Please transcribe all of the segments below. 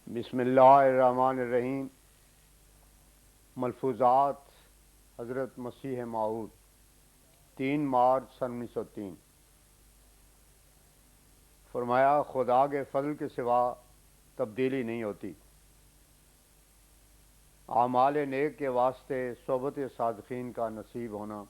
بسم اللہ الرحمن الرحیم۔ ملفوظات حضرت مسیح موعود 3 مارچ 1903۔ فرمایا خدا کے فضل کے سوا تبدیلی نہیں ہوتی۔ اعمال نیک کے واسطے صحبت صادقین کا نصیب ہونا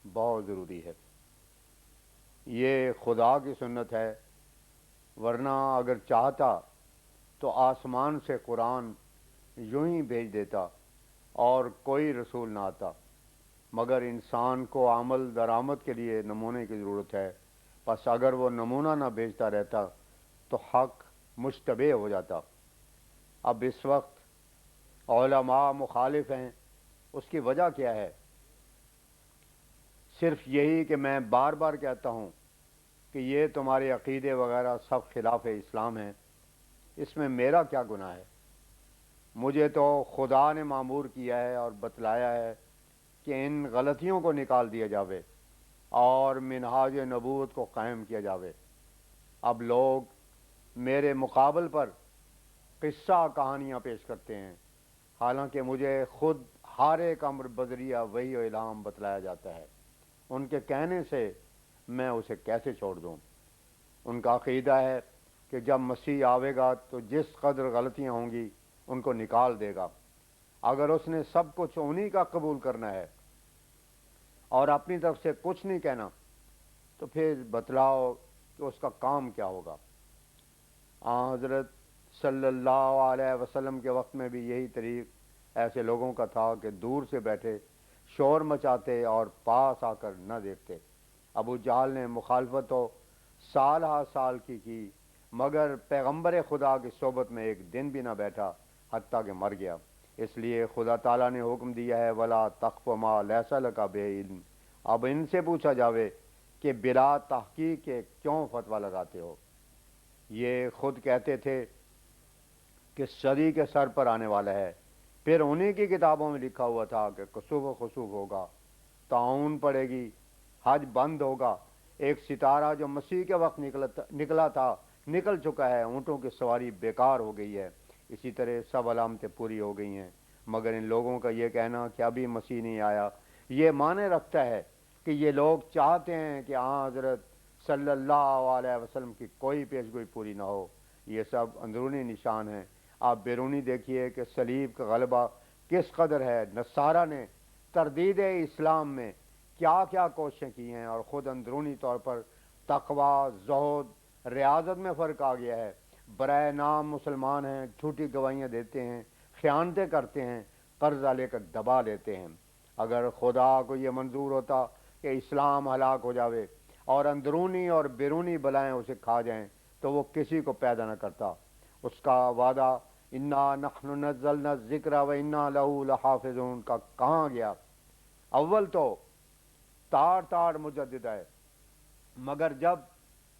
بہت ضروری ہے۔ یہ خدا کی سنت ہے، ورنہ اگر چاہتا تو آسمان سے قرآن یوں ہی بھیج دیتا اور کوئی رسول نہ آتا، مگر انسان کو عمل درآمد کے لیے نمونے کی ضرورت ہے۔ پس اگر وہ نمونہ نہ بھیجتا رہتا تو حق مشتبہ ہو جاتا۔ اب اس وقت علماء مخالف ہیں، اس کی وجہ کیا ہے؟ صرف یہی کہ میں بار بار کہتا ہوں کہ یہ تمہارے عقیدے وغیرہ سب خلاف اسلام ہیں۔ اس میں میرا کیا گناہ ہے؟ مجھے تو خدا نے مامور کیا ہے اور بتلایا ہے کہ ان غلطیوں کو نکال دیا جاوے اور منہاج نبوت کو قائم کیا جاوے۔ اب لوگ میرے مقابل پر قصہ کہانیاں پیش کرتے ہیں، حالانکہ مجھے خود ہر ایک امر بذریعہ وحی و الہام بتلایا جاتا ہے۔ ان کے کہنے سے میں اسے کیسے چھوڑ دوں؟ ان کا عقیدہ ہے کہ جب مسیح آوے گا تو جس قدر غلطیاں ہوں گی ان کو نکال دے گا۔ اگر اس نے سب کچھ انہی کا قبول کرنا ہے اور اپنی طرف سے کچھ نہیں کہنا، تو پھر بتلاؤ کہ اس کا کام کیا ہوگا۔ حضرت صلی اللہ علیہ وسلم کے وقت میں بھی یہی طریق ایسے لوگوں کا تھا کہ دور سے بیٹھے شور مچاتے اور پاس آ کر نہ دیکھتے۔ ابو جہل نے مخالفت تو سال ہا سال کی مگر پیغمبر خدا کی صحبت میں ایک دن بھی نہ بیٹھا، حتیٰ کہ مر گیا۔ اس لیے خدا تعالیٰ نے حکم دیا ہے وَلَا تَقْفُ مَا لَيْسَ لَكَ بِهِ عِلْمٌ۔ اب ان سے پوچھا جاوے کہ بلا تحقیق کے کیوں فتویٰ لگاتے ہو؟ یہ خود کہتے تھے کہ صدی کے سر پر آنے والا ہے، پھر انہی کی کتابوں میں لکھا ہوا تھا کہ کسوف و خسوف ہوگا، طاعون پڑے گی، حج بند ہوگا، ایک ستارہ جو مسیح کے وقت نکلا تھا نکل چکا ہے، اونٹوں کی سواری بیکار ہو گئی ہے۔ اسی طرح سب علامتیں پوری ہو گئی ہیں، مگر ان لوگوں کا یہ کہنا کہ ابھی مسیح نہیں آیا یہ معنی رکھتا ہے کہ یہ لوگ چاہتے ہیں کہ حضرت صلی اللہ علیہ وسلم کی کوئی پیشگوئی پوری نہ ہو۔ یہ سب اندرونی نشان ہیں۔ آپ بیرونی دیکھیے کہ صلیب کا غلبہ کس قدر ہے۔ نصارہ نے تردید اسلام میں کیا کیا کوششیں کی ہیں، اور خود اندرونی طور پر تقوی، زہد، ریاضت میں فرق آ گیا ہے۔ برائے نام مسلمان ہیں، جھوٹی گواہیاں دیتے ہیں، خیانتیں کرتے ہیں، قرضہ لے کر دبا لیتے ہیں۔ اگر خدا کو یہ منظور ہوتا کہ اسلام ہلاک ہو جاوے اور اندرونی اور بیرونی بلائیں اسے کھا جائیں تو وہ کسی کو پیدا نہ کرتا۔ اس کا وعدہ انا نحن نزلنا الذکر و انا لہ لحافظون کا کہاں گیا؟ اول تو تار تار مجدد ہے، مگر جب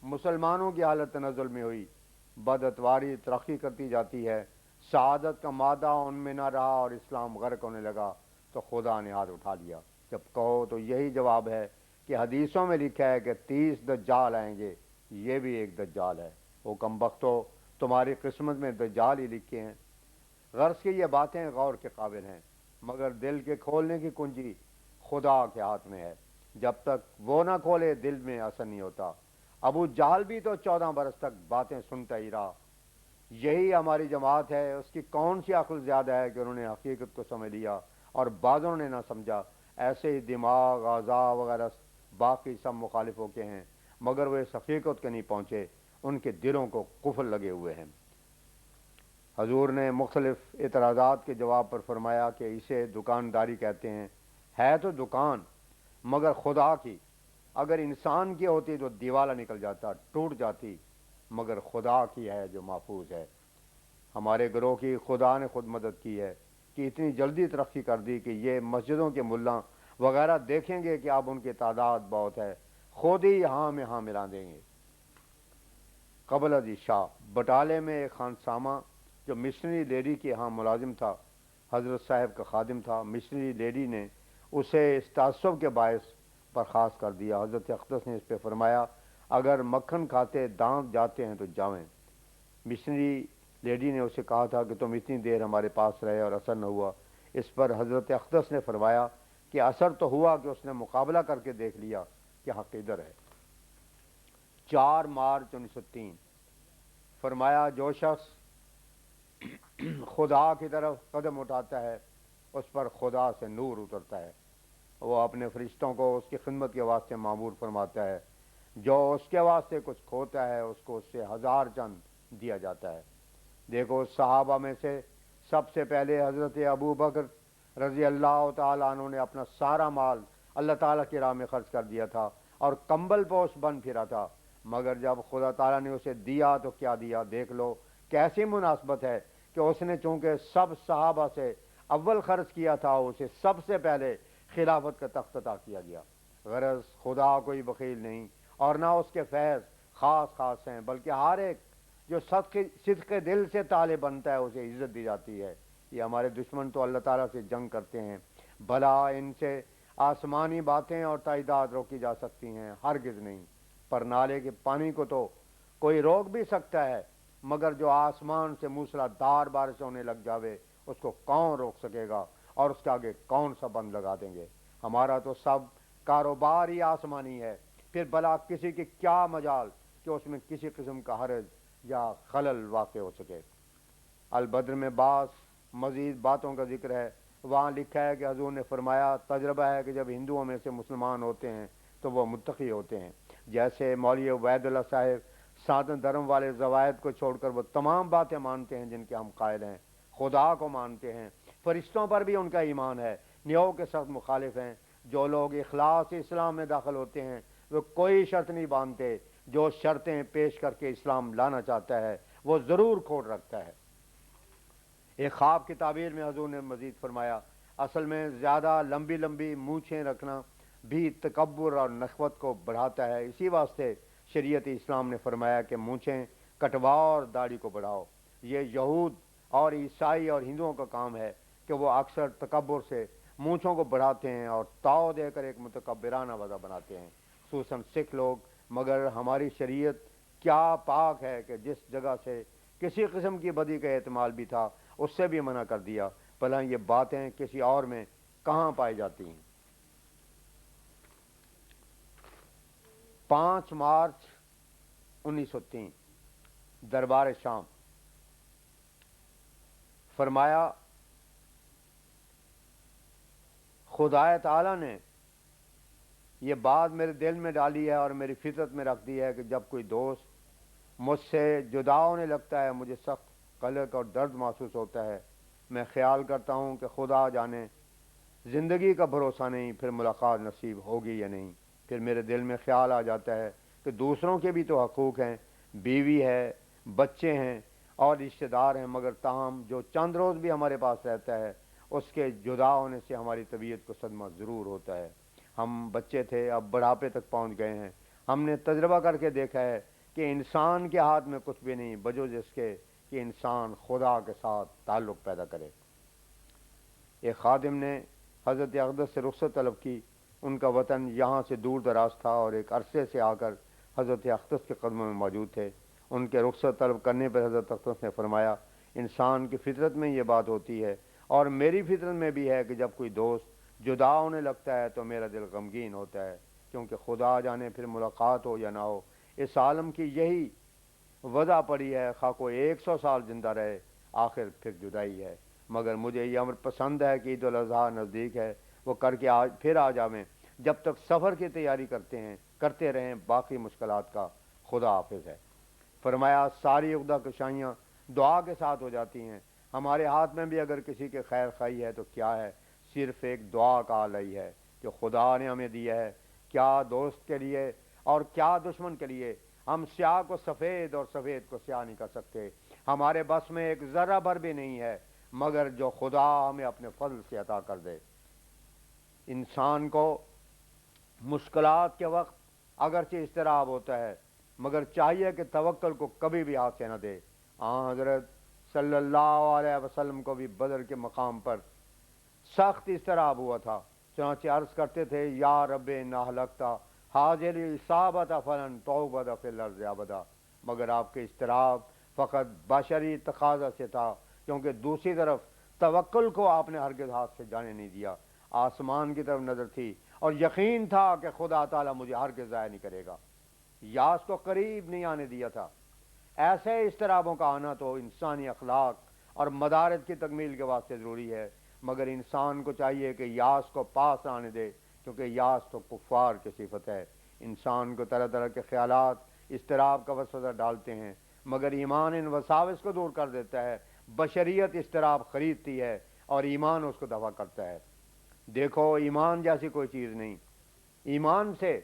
مسلمانوں کی حالت تنزل میں ہوئی، بداتواری ترقی کرتی جاتی ہے، سعادت کا مادہ ان میں نہ رہا اور اسلام غرق ہونے لگا تو خدا نے ہاتھ اٹھا لیا۔ جب کہو تو یہی جواب ہے کہ حدیثوں میں لکھا ہے کہ 30 دجال آئیں گے، یہ بھی ایک دجال ہے۔ وہ کم بختو، تمہاری قسمت میں دجال ہی لکھے ہیں۔ غرض کی یہ باتیں غور کے قابل ہیں، مگر دل کے کھولنے کی کنجی خدا کے ہاتھ میں ہے۔ جب تک وہ نہ کھولے دل میں اثر نہیں ہوتا۔ ابو جہل بھی تو 14 برس تک باتیں سنتا ہی رہا۔ یہی ہماری جماعت ہے، اس کی کون سی عقل زیادہ ہے کہ انہوں نے حقیقت کو سمجھ لیا اور بعضوں نے نہ سمجھا۔ ایسے ہی دماغ، اعضاء وغیرہ باقی سب مخالفوں کے ہیں، مگر وہ اس حقیقت کے نہیں پہنچے، ان کے دلوں کو قفل لگے ہوئے ہیں۔ حضور نے مختلف اعتراضات کے جواب پر فرمایا کہ اسے دکانداری کہتے ہیں، ہے تو دکان مگر خدا کی۔ اگر انسان کی ہوتی تو دیوالا نکل جاتا، ٹوٹ جاتی، مگر خدا کی ہے جو محفوظ ہے۔ ہمارے گروہ کی خدا نے خود مدد کی ہے کہ اتنی جلدی ترقی کر دی کہ یہ مسجدوں کے ملا وغیرہ دیکھیں گے کہ اب ان کی تعداد بہت ہے، خود ہی ہاں میں ہاں ملا دیں گے۔ قبل از عشاء بٹالے میں ایک خانسامہ جو مشنری لیڈی کے ہاں ملازم تھا، حضرت صاحب کا خادم تھا، مشنری لیڈی نے اسے اس تعصب کے باعث برخاست کر دیا۔ حضرت اقدس نے اس پہ فرمایا اگر مکھن کھاتے دانت جاتے ہیں تو جاویں۔ مشنری لیڈی نے اسے کہا تھا کہ تم اتنی دیر ہمارے پاس رہے اور اثر نہ ہوا۔ اس پر حضرت اقدس نے فرمایا کہ اثر تو ہوا کہ اس نے مقابلہ کر کے دیکھ لیا کہ حق ادھر ہے۔ 4 مارچ 1903 فرمایا جو شخص خدا کی طرف قدم اٹھاتا ہے اس پر خدا سے نور اترتا ہے۔ وہ اپنے فرشتوں کو اس کی خدمت کے واسطے معمور فرماتا ہے۔ جو اس کے واسطے کچھ کھوتا ہے اس کو اس سے 1000 چند دیا جاتا ہے۔ دیکھو صحابہ میں سے سب سے پہلے حضرت ابو بکر رضی اللہ تعالیٰ عنہ نے اپنا سارا مال اللہ تعالیٰ کی راہ میں خرچ کر دیا تھا اور کمبل پوش بن پھرا تھا، مگر جب خدا تعالیٰ نے اسے دیا تو کیا دیا دیکھ لو۔ کیسی مناسبت ہے کہ اس نے چونکہ سب صحابہ سے اول خرچ کیا تھا، اسے سب سے پہلے خلافت کا تخت عطا کیا گیا۔ غرض خدا کوئی بخیل نہیں اور نہ اس کے فیض خاص خاص ہیں، بلکہ ہر ایک جو صدق دل سے طالب بنتا ہے اسے عزت دی جاتی ہے۔ یہ ہمارے دشمن تو اللہ تعالیٰ سے جنگ کرتے ہیں، بھلا ان سے آسمانی باتیں اور تعداد روکی جا سکتی ہیں؟ ہرگز نہیں۔ پر نالے کے پانی کو تو کوئی روک بھی سکتا ہے، مگر جو آسمان سے موسلادھار بارش ہونے لگ جاوے اس کو کون روک سکے گا، اور اس کے آگے کون سا بند لگا دیں گے؟ ہمارا تو سب کاروبار ہی آسمانی ہے، پھر بھلا کسی کی کیا مجال کہ اس میں کسی قسم کا حرج یا خلل واقع ہو سکے۔ البدر میں بعض مزید باتوں کا ذکر ہے۔ وہاں لکھا ہے کہ حضور نے فرمایا تجربہ ہے کہ جب ہندوؤں میں سے مسلمان ہوتے ہیں تو وہ متقی ہوتے ہیں، جیسے مولوی عبید اللہ صاحب سادہ دھرم والے زوائد کو چھوڑ کر وہ تمام باتیں مانتے ہیں جن کے ہم قائل ہیں، خدا کو مانتے ہیں، فرشتوں پر بھی ان کا ایمان ہے، نیو کے سخت مخالف ہیں۔ جو لوگ اخلاص اسلام میں داخل ہوتے ہیں وہ کوئی شرط نہیں باندھتے، جو شرطیں پیش کر کے اسلام لانا چاہتا ہے وہ ضرور کھوٹ رکھتا ہے۔ ایک خواب کی تعبیر میں حضور نے مزید فرمایا اصل میں زیادہ لمبی لمبی مونچھیں رکھنا بھی تکبر اور نخوت کو بڑھاتا ہے، اسی واسطے شریعت اسلام نے فرمایا کہ مونچھیں کٹواؤ اور داڑھی کو بڑھاؤ۔ یہ یہود اور عیسائی اور ہندوؤں کا کام ہے کہ وہ اکثر تکبر سے مونچھوں کو بڑھاتے ہیں اور تاؤ دے کر ایک متکبرانہ وضع بناتے ہیں، خصوصاً سکھ لوگ۔ مگر ہماری شریعت کیا پاک ہے کہ جس جگہ سے کسی قسم کی بدی کا احتمال بھی تھا اس سے بھی منع کر دیا، بھلا یہ باتیں کسی اور میں کہاں پائی جاتی ہیں۔ 5 مارچ 1903 دربار شام فرمایا خدا تعالیٰ نے یہ بات میرے دل میں ڈالی ہے اور میری فطرت میں رکھ دی ہے کہ جب کوئی دوست مجھ سے جدا ہونے لگتا ہے مجھے سخت قلق اور درد محسوس ہوتا ہے۔ میں خیال کرتا ہوں کہ خدا جانے زندگی کا بھروسہ نہیں، پھر ملاقات نصیب ہوگی یا نہیں۔ پھر میرے دل میں خیال آ جاتا ہے کہ دوسروں کے بھی تو حقوق ہیں، بیوی ہے، بچے ہیں اور رشتہ دار ہیں، مگر تاہم جو چند روز بھی ہمارے پاس رہتا ہے اس کے جدا ہونے سے ہماری طبیعت کو صدمہ ضرور ہوتا ہے۔ ہم بچے تھے، اب بڑھاپے تک پہنچ گئے ہیں۔ ہم نے تجربہ کر کے دیکھا ہے کہ انسان کے ہاتھ میں کچھ بھی نہیں بجوز اس کے کہ انسان خدا کے ساتھ تعلق پیدا کرے۔ ایک خادم نے حضرت اقدس سے رخصت طلب کی۔ ان کا وطن یہاں سے دور دراز تھا اور ایک عرصے سے آ کر حضرت اقدس کے قدموں میں موجود تھے۔ ان کے رخصت طلب کرنے پر حضرت اقدس نے فرمایا انسان کی فطرت میں یہ بات ہوتی ہے اور میری فطرت میں بھی ہے کہ جب کوئی دوست جدا ہونے لگتا ہے تو میرا دل غمگین ہوتا ہے، کیونکہ خدا جانے پھر ملاقات ہو یا نہ ہو۔ اس عالم کی یہی وضع پڑی ہے، خواہ کوئی 100 سال زندہ رہے، آخر پھر جدائی ہے۔ مگر مجھے یہ امر پسند ہے کہ عید الاضحیٰ نزدیک ہے، وہ کر کے پھر آ جاویں۔ جب تک سفر کی تیاری کرتے رہیں، باقی مشکلات کا خدا حافظ ہے۔ فرمایا ساری عقدہ کشائیاں دعا کے ساتھ ہو جاتی ہیں۔ ہمارے ہاتھ میں بھی اگر کسی کے خیر خواہی ہے تو کیا ہے، صرف ایک دعا کا آلئی ہے جو خدا نے ہمیں دیا ہے، کیا دوست کے لیے اور کیا دشمن کے لیے۔ ہم سیاہ کو سفید اور سفید کو سیاہ نہیں کر سکتے، ہمارے بس میں ایک ذرہ بھر بھی نہیں ہے مگر جو خدا ہمیں اپنے فضل سے عطا کر دے۔ انسان کو مشکلات کے وقت اگرچہ اضطراب ہوتا ہے مگر چاہیے کہ توکل کو کبھی بھی ہاتھ سے نہ دے۔ حضرت صلی اللہ علیہ وسلم کو بھی بدر کے مقام پر سخت اضطراب ہوا تھا، چنانچہ عرض کرتے تھے یا رب نہ ہلکتا حاضر اصابت فلن توبت فی الارض ابدا، مگر آپ کے اضطراب فقط بشری تقاضا سے تھا، کیونکہ دوسری طرف توکل کو آپ نے ہرگز ہاتھ سے جانے نہیں دیا۔ آسمان کی طرف نظر تھی اور یقین تھا کہ خدا تعالیٰ مجھے ہرگز ضائع نہیں کرے گا، یاس کو قریب نہیں آنے دیا تھا۔ ایسے اضطرابوں کا آنا تو انسانی اخلاق اور مدارج کی تکمیل کے واسطے ضروری ہے، مگر انسان کو چاہیے کہ یاس کو پاس آنے دے، کیونکہ یاس تو کفار کی صفت ہے۔ انسان کو طرح طرح کے خیالات اضطراب کا وسوسہ ڈالتے ہیں، مگر ایمان ان وساوس کو دور کر دیتا ہے۔ بشریت اضطراب خریدتی ہے اور ایمان اس کو دفع کرتا ہے۔ دیکھو، ایمان جیسی کوئی چیز نہیں، ایمان سے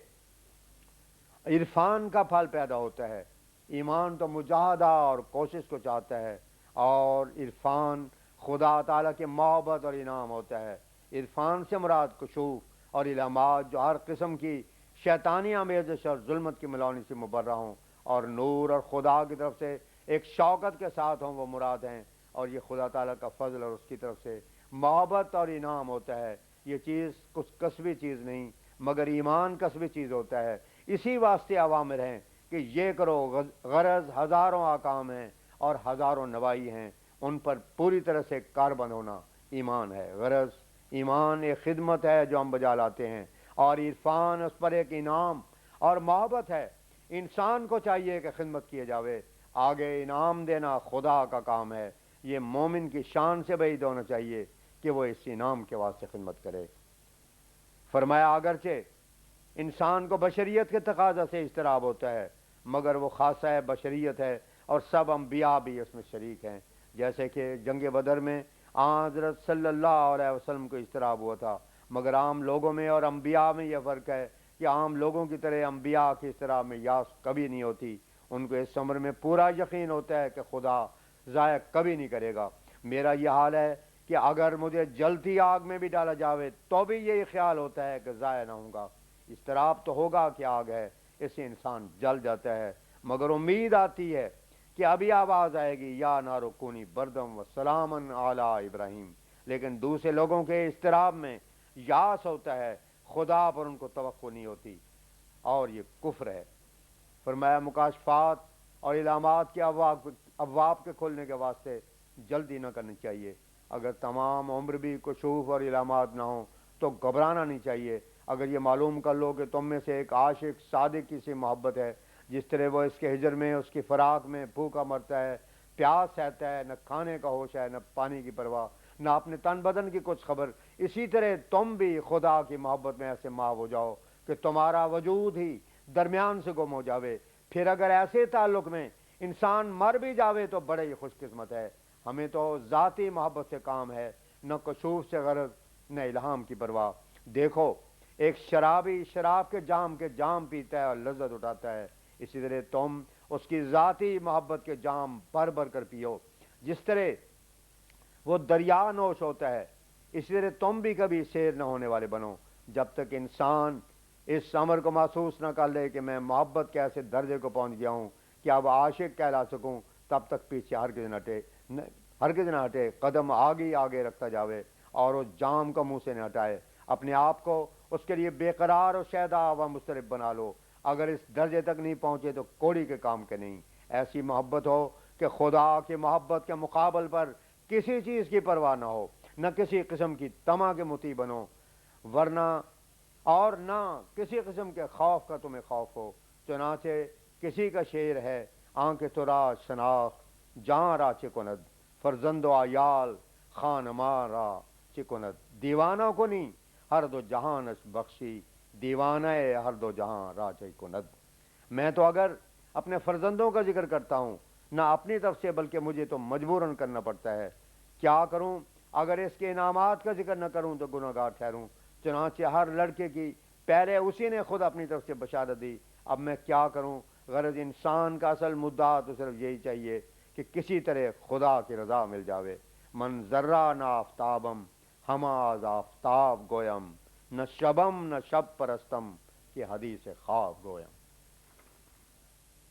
عرفان کا پھل پیدا ہوتا ہے۔ ایمان تو مجاہدہ اور کوشش کو چاہتا ہے، اور عرفان خدا تعالیٰ کی محبت اور انعام ہوتا ہے۔ عرفان سے مراد کشوف اور علامات جو ہر قسم کی شیطانی آمیزش اور ظلمت کی ملونی سے مبرہ ہوں، اور نور اور خدا کی طرف سے ایک شوقت کے ساتھ ہوں، وہ مراد ہیں۔ اور یہ خدا تعالیٰ کا فضل اور اس کی طرف سے محبت اور انعام ہوتا ہے۔ یہ چیز کچھ کسبی چیز نہیں، مگر ایمان کسبی چیز ہوتا ہے۔ اسی واسطے عوامر ہیں کہ یہ کرو، غرض ہزاروں احکام ہیں اور ہزاروں نوائی ہیں، ان پر پوری طرح سے کاربند ہونا ایمان ہے۔ غرض ایمان ایک خدمت ہے جو ہم بجا لاتے ہیں، اور عرفان اس پر ایک انعام اور محبت ہے۔ انسان کو چاہیے کہ خدمت کیے جاوے، آگے انعام دینا خدا کا کام ہے۔ یہ مومن کی شان سے بعید ہونا چاہیے کہ وہ اس انعام کے واسطے خدمت کرے۔ فرمایا اگرچہ انسان کو بشریت کے تقاضا سے اضطراب ہوتا ہے، مگر وہ خاصہ بشریت ہے اور سب انبیاء بھی اس میں شریک ہیں۔ جیسے کہ جنگ بدر میں حضرت صلی اللہ علیہ وسلم کو اضطراب ہوا تھا، مگر عام لوگوں میں اور انبیاء میں یہ فرق ہے کہ عام لوگوں کی طرح انبیاء کے اضطراب میں یاس کبھی نہیں ہوتی۔ ان کو اس عمر میں پورا یقین ہوتا ہے کہ خدا ضائع کبھی نہیں کرے گا۔ میرا یہ حال ہے کہ اگر مجھے جلتی آگ میں بھی ڈالا جاوے تو بھی یہی خیال ہوتا ہے کہ ضائع نہ ہوں گا۔ اضطراب تو ہوگا کہ آگ ہے، اس سے انسان جل جاتا ہے، مگر امید آتی ہے کہ ابھی آواز آئے گی، یا نارو کونی بردم و سلامن علی ابراہیم۔ لیکن دوسرے لوگوں کے اضطراب میں یاس ہوتا ہے، خدا پر ان کو توقع نہیں ہوتی، اور یہ کفر ہے۔ فرمایا مکاشفات اور علامات کے ابواب کے کھولنے کے واسطے جلدی نہ کرنی چاہیے۔ اگر تمام عمر بھی کشوف اور علامات نہ ہوں تو گھبرانا نہیں چاہیے۔ اگر یہ معلوم کر لو کہ تم میں سے ایک عاشق صادق کی سی محبت ہے، جس طرح وہ اس کے ہجر میں، اس کی فراق میں بھوکا مرتا ہے، پیاس سہتا ہے، نہ کھانے کا ہوش ہے، نہ پانی کی پرواہ، نہ اپنے تن بدن کی کچھ خبر، اسی طرح تم بھی خدا کی محبت میں ایسے محو ہو جاؤ کہ تمہارا وجود ہی درمیان سے گم ہو جاوے۔ پھر اگر ایسے تعلق میں انسان مر بھی جاوے تو بڑے ہی خوش قسمت ہے۔ ہمیں تو ذاتی محبت سے کام ہے، نہ کشوف سے غرض، نہ الہام کی پرواہ۔ دیکھو، ایک شرابی شراب کے جام پیتا ہے اور لذت اٹھاتا ہے، اسی طرح تم اس کی ذاتی محبت کے جام بھر بھر کر پیو۔ جس طرح وہ دریا نوش ہوتا ہے، اسی طرح تم بھی کبھی سیر نہ ہونے والے بنو۔ جب تک انسان اس امر کو محسوس نہ کر لے کہ میں محبت کے ایسے درجے کو پہنچ گیا ہوں کہ اب عاشق کہلا سکوں، تب تک پیچھے ہرگز نہ ہٹے، قدم آگے رکھتا جاوے، اور اس جام کو منہ سے نہ ہٹائے۔ اپنے آپ کو اس کے لیے بے قرار اور شیدا و مضطرب بنا لو۔ اگر اس درجے تک نہیں پہنچے تو کوڑی کے کام کے نہیں۔ ایسی محبت ہو کہ خدا کی محبت کے مقابل پر کسی چیز کی پرواہ نہ ہو، نہ کسی قسم کی طمع کے مطیع بنو، ورنہ اور نہ کسی قسم کے خوف کا تمہیں خوف ہو۔ چنانچہ کسی کا شعر ہے، آنکھ ترا شناخت جاں را چکند، فرزند و عیال خان مارا چکند، دیوانہ کو نہیں ہر دو جہانش بخشی، دیوانہ ہر دو جہاں را چکند۔ میں تو اگر اپنے فرزندوں کا ذکر کرتا ہوں، نہ اپنی طرف سے، بلکہ مجھے تو مجبوراً کرنا پڑتا ہے۔ کیا کروں؟ اگر اس کے انعامات کا ذکر نہ کروں تو گناہ گار ٹھہروں۔ چنانچہ ہر لڑکے کی پہلے اسی نے خود اپنی طرف سے بشارت دی، اب میں کیا کروں؟ غرض انسان کا اصل مدعا تو صرف یہی چاہیے کہ کسی طرح خدا کی رضا مل جاوے۔ من ذرہ نہ آفتابم ہما از آفتاب گویم، نہ شبم نہ شب پرستم کہ حدیث خواب گویم۔